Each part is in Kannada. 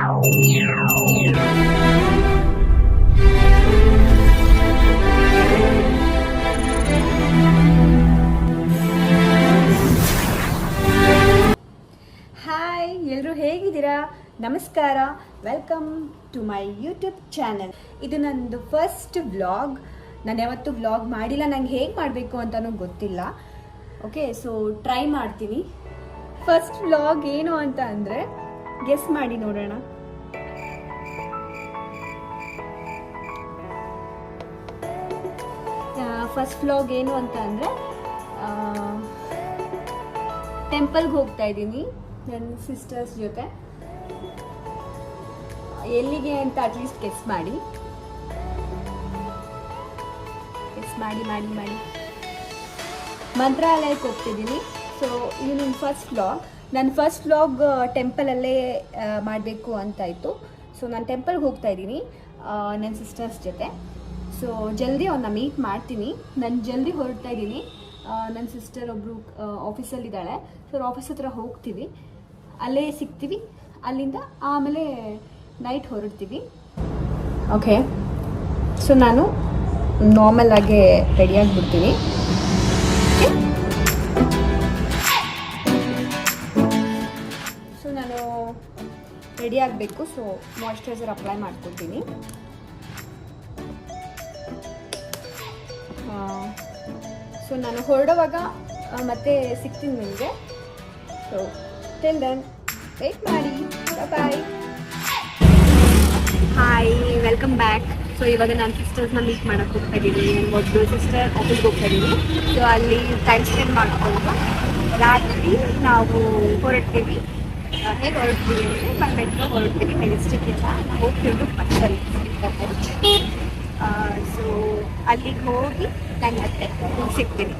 ಹಾಯ್, ಎಲ್ಲರೂ ಹೇಗಿದ್ದೀರಾ? ನಮಸ್ಕಾರ, welcome to my YouTube channel. ಇದು ನನ್ನದು ಫಸ್ಟ್ ವ್ಲಾಗ್. ನಾನು ಯಾವತ್ತೂ ವ್ಲಾಗ್ ಮಾಡಿಲ್ಲ, ನಂಗೆ ಹೇಗೆ ಮಾಡಬೇಕು ಅಂತಲೂ ಗೊತ್ತಿಲ್ಲ. ಓಕೆ, ಸೊ ಟ್ರೈ ಮಾಡ್ತೀನಿ. ಫಸ್ಟ್ ವ್ಲಾಗ್ ಏನು ಅಂತ ಅಂದರೆ ಗೆಸ್ ಮಾಡಿ ನೋಡೋಣ. ಫಸ್ಟ್ ವ್ಲಾಗ್ ಏನು ಅಂತ ಅಂದರೆ ಟೆಂಪಲ್ಗೆ ಹೋಗ್ತಾ ಇದ್ದೀನಿ ನನ್ನ ಸಿಸ್ಟರ್ಸ್ ಜೊತೆ. ಎಲ್ಲಿಗೆ ಅಂತ ಅಟ್ಲೀಸ್ಟ್ ಗೆಸ್ ಮಾಡಿ. ಮಂತ್ರಾಲಯಕ್ಕೆ ಹೋಗ್ತಿದ್ದೀನಿ. ಸೊ ಇದು ನನ್ನ ಫಸ್ಟ್ ವ್ಲಾಗ್. ನನ್ನ ಫಸ್ಟ್ ವ್ಲಾಗ್ ಟೆಂಪಲಲ್ಲೇ ಮಾಡಬೇಕು ಅಂತ ಇತ್ತು. ಸೊ ನಾನು ಟೆಂಪಲ್ಗೆ ಹೋಗ್ತಾ ಇದ್ದೀನಿ ನನ್ನ ಸಿಸ್ಟರ್ಸ್ ಜೊತೆ. ಸೊ ಜಲ್ದಿ ಅವ್ರನ್ನ ಮೀಟ್ ಮಾಡ್ತೀನಿ. ನಾನು ಜಲ್ದಿ ಹೊರಡ್ತಾ ಇದ್ದೀನಿ. ನನ್ನ ಸಿಸ್ಟರ್ ಒಬ್ಬರು ಆಫೀಸಲ್ಲಿದ್ದಾಳೆ. ಸೊ ಆಫೀಸ್ ಹತ್ರ ಹೋಗ್ತೀವಿ, ಅಲ್ಲೇ ಸಿಗ್ತೀವಿ. ಅಲ್ಲಿಂದ ಆಮೇಲೆ ನೈಟ್ ಹೊರಡ್ತೀವಿ. ಓಕೆ, ಸೊ ನಾನು ನಾರ್ಮಲ್ ಆಗಿ ರೆಡಿಯಾಗಿಬಿಡ್ತೀನಿ. ಸೊ ನಾನು ರೆಡಿ ಆಗಬೇಕು. ಸೊ ಮಾಯ್ಶ್ಚರೈಸರ್ ಅಪ್ಲೈ ಮಾಡ್ಕೊತೀನಿ. ಸೊ ನಾನು ಹೊರಡುವಾಗ ಮತ್ತೆ ಸಿಗ್ತೀನಿ ನಿಮಗೆ. ಸೊ ಟಿಲ್ ದೆನ್ ವೇಟ್ ಮಾಡಿ. Bye. Hi, welcome back. So ಇವಾಗ ನಾನು ಸಿಸ್ಟರ್ಸ್ನ ಮೀಟ್ ಮಾಡೋಕ್ಕೆ ಹೋಗ್ತಾ ಇದ್ದೀನಿ. ನನ್ನ ಮೊದಲು ಸಿಸ್ಟರ್ ಆಫೀಸ್ಗೆ ಹೋಗ್ತಾ ಇದ್ದೀನಿ. ಸೊ ಅಲ್ಲಿ ಟೈಮ್ ಸ್ಪೆಂಡ್ ಮಾಡ್ಕೊಂಡು ರಾತ್ರಿ ನಾವು ಹೊರಡ್ತೀವಿ. ಹೇಗೆ ಹೊರಡ್ತೀವಿ ಅಂದರೆ ಮೆಟ್ರೋ ಹೊರಡ್ತೀವಿ. ಮೆಜೆಸ್ಟಿಕ್ಕಿಂದ ಹೋಗ್ತಿದ್ದು ಬಸ್ಸಲ್ಲಿ. ಸೊ ಅಲ್ಲಿಗೆ ಹೋಗಿ ನಾನು ಮತ್ತೆ ಸಿಗ್ತೀನಿ.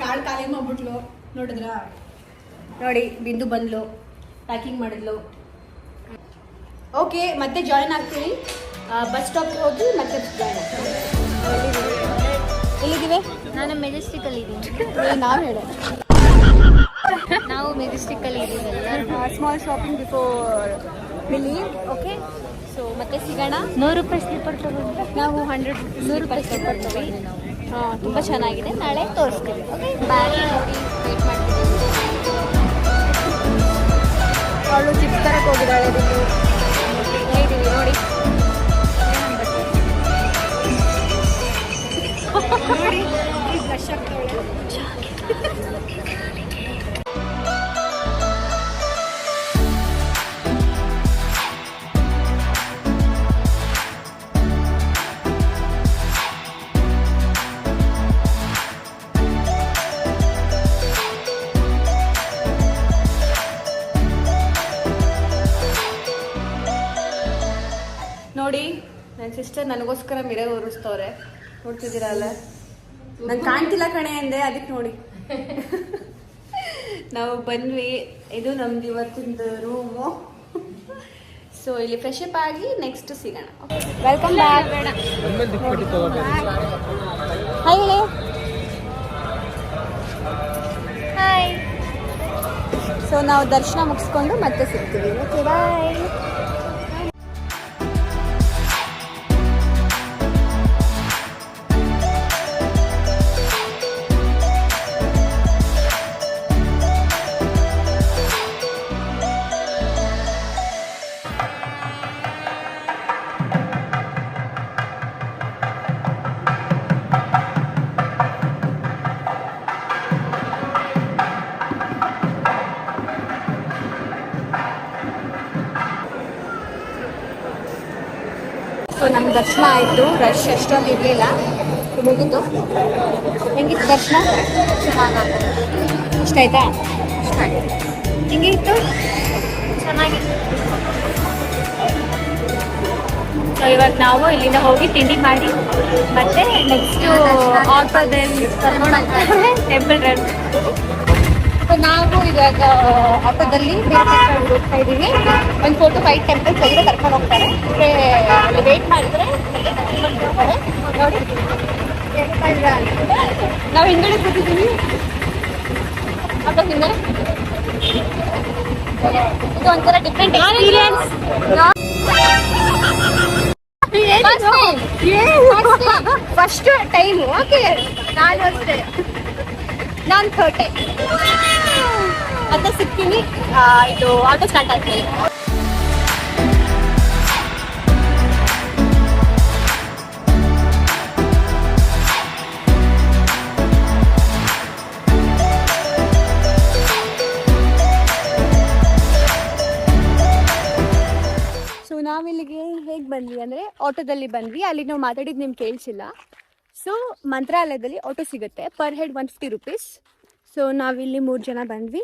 ಕಾಳು ಖಾಲಿ ಮಾಡ್ಬಿಟ್ಲು, ನೋಡಿದ್ರಾ? ನೋಡಿ, ಬಿಂದು ಬಂದ್ಲು, ಪ್ಯಾಕಿಂಗ್ ಮಾಡಿದ್ಲು. ಓಕೆ, ಮತ್ತೆ ಜಾಯಿನ್ ಆಗ್ತೀವಿ. ಬಸ್ ಸ್ಟಾಪ್ಗೆ ಹೋಗಿ ಮತ್ತೆ ಜಾಯಿನ್ ಆಗ್ತೀವಿ. ಎಲ್ಲಿದ್ದೀವಿ? ನಾನು ಮೆಜೆಸ್ಟಿಕಲ್ಲಿ ಇದ್ದೀನಿ. ನಾವು ಹೇಳ ನಾವು ಮೆಜೆಸ್ಟಿಕಲ್ಲಿ ಇದ್ದೀವಿ. Small shopping before we leave. Okay, so ಮತ್ತೆ ಸಿಗೋಣ. 100 ರೂಪಾಯಿ ಸ್ಲೀಪರ್ ತಗೊಂಡ್ರೆ ನಾವು 100 ರೂಪಾಯಿ ಸ್ಲೀಪರ್ ತಗೊಂಡ್ವಿ. ತುಂಬ ಚೆನ್ನಾಗಿದೆ. ನಾಳೆ ತೋರಿಸ್ತೀವಿ. ಓಕೆ, ಬಾಯ್. ನೋಡಿ, ವೇಟ್ ಮಾಡ್ತೀವಿ. ಅವಳು ಚಿಪ್ಸ್ ತರಕ್ಕೆ ಹೋಗಿದ್ದಾಳೆ. ಹೇಗಿದ್ದೀವಿ ನೋಡಿ. ನೋಡಿ, ಬ್ಲಶ್ ಆಗ್ತಾಳೆ. ನೋಡಿ, ನನ್ನ ಸಿಸ್ಟರ್ ನನಗೋಸ್ಕರ ಮಿರರ್ ಒರೆಸ್ತವ್ರೆ. ನೋಡ್ತಿದ್ದೀರಲ್ಲ, ನಂಗೆ ಕಾಣ್ತಿಲ್ಲ ಕಣೆ ಅಂದೆ, ಅದಕ್ಕೆ ನೋಡಿ. ನಾವು ಬಂದ್ವಿ. ಇದು ನಮ್ದು ಇವತ್ತಿಂದು ರೂಮು. ಸೊ ಇಲ್ಲಿ ಫ್ರೆಶ್ ಅಪ್ ಆಗಿ ನೆಕ್ಸ್ಟ್ ಸಿಗೋಣ. Welcome back. ಹಾಯ್ ಹೇಳಿ. ಹಾಯ್. ಸೊ ನಾವು ದರ್ಶನ ಮುಗಿಸ್ಕೊಂಡು ಮತ್ತೆ ಸಿಗ್ತೀವಿ. ಓಕೆ, ಬಾಯ್. ಸೊ ನಮ್ಮ ದರ್ಶನ ಆಯಿತು. ರಶ್ ಅಷ್ಟೊಂದು ಇರಲಿಲ್ಲ, ಮುಗಿತು. ಹೆಂಗಿತ್ತು ದರ್ಶನ? ಇಷ್ಟ ಆಯ್ತಾ? ಇಷ್ಟ ಆಯ್ತು. ಹೆಂಗಿತ್ತು? ಚೆನ್ನಾಗಿತ್ತು. ಸೊ ಇವಾಗ ನಾವು ಇಲ್ಲಿಂದ ಹೋಗಿ ತಿಂಡಿ ಮಾಡಿ ಮತ್ತೆ ನೆಕ್ಸ್ಟು ಆಟೋದಲ್ಲಿ ಟೆಂಪಲ್ ರನ್. ನಾವು ಇವಾಗ ಆಟೋದಲ್ಲಿ ಹೋಗ್ತಾ ಇದ್ದೀವಿ. ಒಂದು 4 to 5 ಟೆಂಪಲ್ಸ್ ಹೋಗಿದ್ರೆ ಕರ್ಕೊಂಡು ಹೋಗ್ತಾರೆ. ಅಲ್ಲಿ ವೇಟ್ ಮಾಡಿದ್ರೆ ನೋಡಿ. ನಾವು ಹಿಂಗಡೆ ಕೂತಿದ್ದೀವಿ ಆಟೋ ಹಿಂದೆ. ಇದು ಒಂಥರ different experience. First time. Okay, ನಾನು ಅಷ್ಟೇ, ನಾನು ಥರ್ಡ್ ಟೈಮ್. ಮತ್ತೆ ಸಿಗ್ತೀನಿ ಇದು ಆಟೋ ಸ್ಟಾರ್ಟ್ ಆದ್ಮೇಲೆ. ಸೊ ನಾವಿಲ್ಲಿಗೆ ಹೇಗೆ ಬಂದ್ವಿ ಅಂದರೆ ಆಟೋದಲ್ಲಿ ಬಂದ್ವಿ. ಅಲ್ಲಿ ನಾವು ಮಾತಾಡಿದ್ದು ನಿಮ್ಗೆ ಕೇಳಿಸಿಲ್ಲ. ಸೊ ಮಂತ್ರಾಲಯದಲ್ಲಿ ಆಟೋ ಸಿಗುತ್ತೆ, ಪರ್ ಹೆಡ್ 150 ರುಪೀಸ್. ಸೊ ನಾವಿಲ್ಲಿ 3 ಜನ ಬಂದ್ವಿ.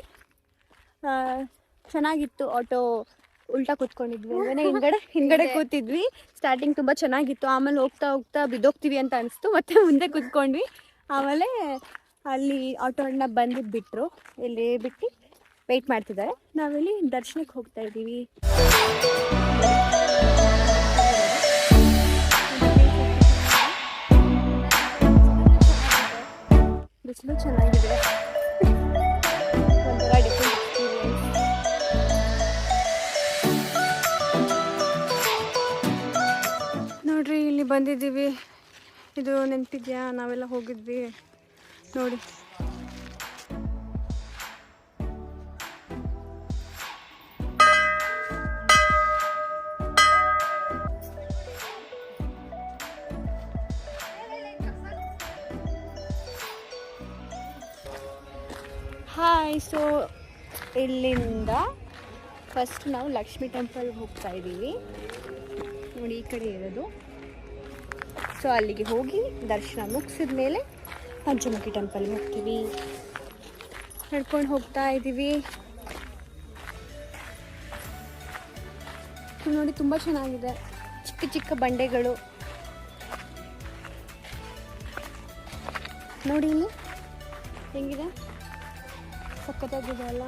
ಚೆನ್ನಾಗಿತ್ತು ಆಟೋ. ಉಲ್ಟಾ ಕೂತ್ಕೊಂಡಿದ್ವಿ ಅಂದರೆ ಹಿಂದ್ಗಡೆ ಕೂತಿದ್ವಿ. ಸ್ಟಾರ್ಟಿಂಗ್ ತುಂಬ ಚೆನ್ನಾಗಿತ್ತು. ಆಮೇಲೆ ಹೋಗ್ತಾ ಹೋಗ್ತಾ ಬಿದ್ದೋಗ್ತೀವಿ ಅಂತ ಅನಿಸ್ತು. ಮತ್ತೆ ಮುಂದೆ ಕೂತ್ಕೊಂಡ್ವಿ. ಆಮೇಲೆ ಅಲ್ಲಿ ಆಟೋ ಅಣ್ಣ ಬಂದು ಬಿಟ್ಟರು. ಇಲ್ಲಿ ಬಿಟ್ಟು ವೆಯ್ಟ್ ಮಾಡ್ತಿದ್ದಾರೆ. ನಾವಿಲ್ಲಿ ದರ್ಶನಕ್ಕೆ ಹೋಗ್ತಾ ಇದ್ದೀವಿ. ಬಿಸಿಲು ಚೆನ್ನಾಗಿದೆ. ಒಂಥರ ಡಿಫ್ರೆಂಟ್ ಎಕ್ಸ್ಪೀರಿಯನ್ಸ್. ನೋಡ್ರಿ, ಇಲ್ಲಿ ಬಂದಿದ್ದೀವಿ. ಇದು ನೆನಪಿದ್ಯಾ, ನಾವೆಲ್ಲ ಹೋಗಿದ್ವಿ ನೋಡಿ. ಹಾಯ್. ಸೊ ಇಲ್ಲಿಂದ ಫಸ್ಟ್ ನಾವು ಲಕ್ಷ್ಮೀ ಟೆಂಪಲ್ಗೆ ಹೋಗ್ತಾ ಇದ್ದೀವಿ. ನೋಡಿ, ಈ ಕಡೆ ಇರೋದು. ಸೊ ಅಲ್ಲಿಗೆ ಹೋಗಿ ದರ್ಶನ ಮುಗಿಸಿದ ಮೇಲೆ ಪಂಚಮುಖಿ ಟೆಂಪಲ್ಗೆ ಹೋಗ್ತೀವಿ. ನಡ್ಕೊಂಡು ಹೋಗ್ತಾ ಇದ್ದೀವಿ. ನೋಡಿ, ತುಂಬ ಚೆನ್ನಾಗಿದೆ. ಚಿಕ್ಕ ಚಿಕ್ಕ ಬಂಡೆಗಳು ನೋಡಿ ಇಲ್ಲಿ ಹೆಂಗಿದೆ, ಸಖತ್ತಾಗಿದೆ ಅಲ್ಲ,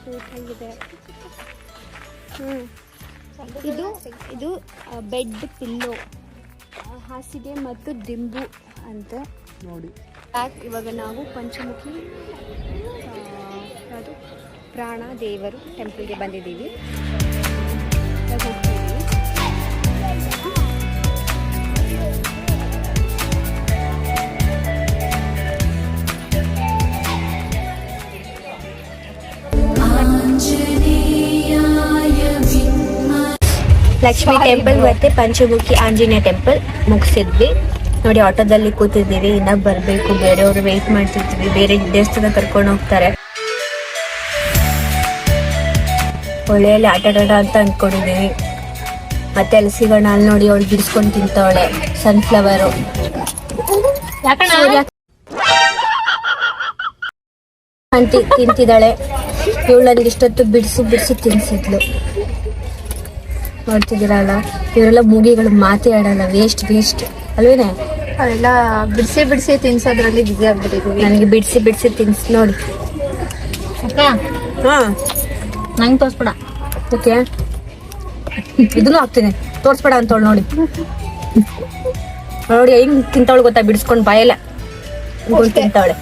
ಸೂಪರಾಗಿದೆ. ಇದು ಬೆಡ್ ಪಿಲ್ಲೋ, ಹಾಸಿಗೆ ಮತ್ತು ದಿಂಬು ಅಂತ ನೋಡಿ. ಇವಾಗ ನಾವು ಪಂಚಮುಖಿ ಅದು ಪ್ರಾಣ ದೇವರು ಟೆಂಪಲ್ಗೆ ಬಂದಿದ್ದೀವಿ. ಹೋಗ್ತಾ ಇದ್ದೀವಿ. ಲಕ್ಷ್ಮಿ ಟೆಂಪಲ್ ಮತ್ತೆ ಪಂಚಮುಖಿ ಆಂಜನೇಯ ಟೆಂಪಲ್ ಮುಗಿಸಿದ್ವಿ. ನೋಡಿ, ಆಟೋದಲ್ಲಿ ಕೂತಿದ್ದೀವಿ. ಇನ್ನ ಬರ್ಬೇಕು, ಬೇರೆಯವರು ವೇಟ್ ಮಾಡ್ತಿರ್ತೀವಿ. ಬೇರೆ ದೇವಸ್ಥಾನ ಕರ್ಕೊಂಡು ಹೋಗ್ತಾರೆ. ಹೊಳೆಯಲ್ಲಿ ಆಟ ಆಡೋಣ ಅಂತ ಅಂದ್ಕೊಂಡಿದ್ದೀವಿ. ಮತ್ತೆ ಅಲ್ಲಿ ಸಿಗೋಣ. ಅಲ್ಲಿ ನೋಡಿ, ಅವಳು ಬಿಡಿಸ್ಕೊಂಡು ತಿಂತವಳೆ ಸನ್ಫ್ಲವರು. ತಿಂತಿದ್ದಾಳೆ. ಇವಳು ನನಗೆ ಇಷ್ಟೊತ್ತು ಬಿಡಿಸಿ ತಿನ್ಸಿದ್ಲು. ನೋಡ್ತಿದ್ದೀರಲ್ಲ, ಇವರೆಲ್ಲ ಮೂಗಿಗಳು ಮಾತೇ ಆಡಲ್ಲ. ವೇಸ್ಟ್ ಅಲ್ವೇನೆ? ಅವೆಲ್ಲ ಬಿಡಿಸಿ ತಿನ್ಸೋದ್ರಲ್ಲಿ ಬಿಸಿ ಆಗ್ಬಿಟ್ಟಿದ್ವಿ. ನನಗೆ ಬಿಡಿಸಿ ತಿನ್ಸ್ ನೋಡಿ. ನಂಗೆ ತೋರಿಸ್ಬಿಡ. ಓಕೆ, ಇದನ್ನು ಹಾಕ್ತೀನಿ, ತೋರಿಸ್ಬೇಡ ಅಂತವಳು ನೋಡಿ. ನೋಡಿ ಹೆಂಗ್ ತಿಂತವಳು ಗೊತ್ತಾ, ಬಿಡಿಸ್ಕೊಂಡು ಬಾಯಲ್ಲ ತಿಂತವಳೆ.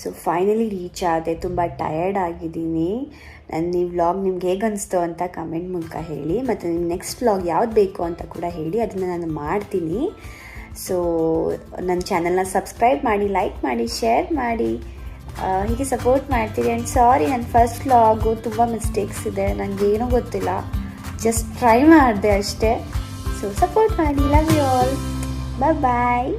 ಸೊ ಫೈನಲಿ ರೀಚ್ ಆದೆ. ತುಂಬ ಟಯರ್ಡ್ ಆಗಿದ್ದೀನಿ. ನನ್ನ ಈ ವ್ಲಾಗ್ ನಿಮ್ಗೆ ಹೇಗೆ ಅನಿಸ್ತು ಅಂತ ಕಮೆಂಟ್ ಮೂಲಕ ಹೇಳಿ, ಮತ್ತು ನಿಮ್ಮ ನೆಕ್ಸ್ಟ್ ವ್ಲಾಗ್ ಯಾವ್ದು ಬೇಕು ಅಂತ ಕೂಡ ಹೇಳಿ, ಅದನ್ನು ನಾನು ಮಾಡ್ತೀನಿ. ಸೊ ನನ್ನ ಚಾನಲ್ನ ಸಬ್ಸ್ಕ್ರೈಬ್ ಮಾಡಿ, ಲೈಕ್ ಮಾಡಿ, ಶೇರ್ ಮಾಡಿ, ಹೀಗೆ ಸಪೋರ್ಟ್ ಮಾಡ್ತೀರಿ. ಆ್ಯಂಡ್ ಸಾರಿ, ನನ್ನ ಫಸ್ಟ್ ವ್ಲಾಗು ತುಂಬ ಮಿಸ್ಟೇಕ್ಸ್ ಇದೆ, ನನಗೇನೂ ಗೊತ್ತಿಲ್ಲ, ಜಸ್ಟ್ ಟ್ರೈ ಮಾಡಿದೆ ಅಷ್ಟೇ. ಸೊ ಸಪೋರ್ಟ್ ಮಾಡಿ. Love you all. Bye bye.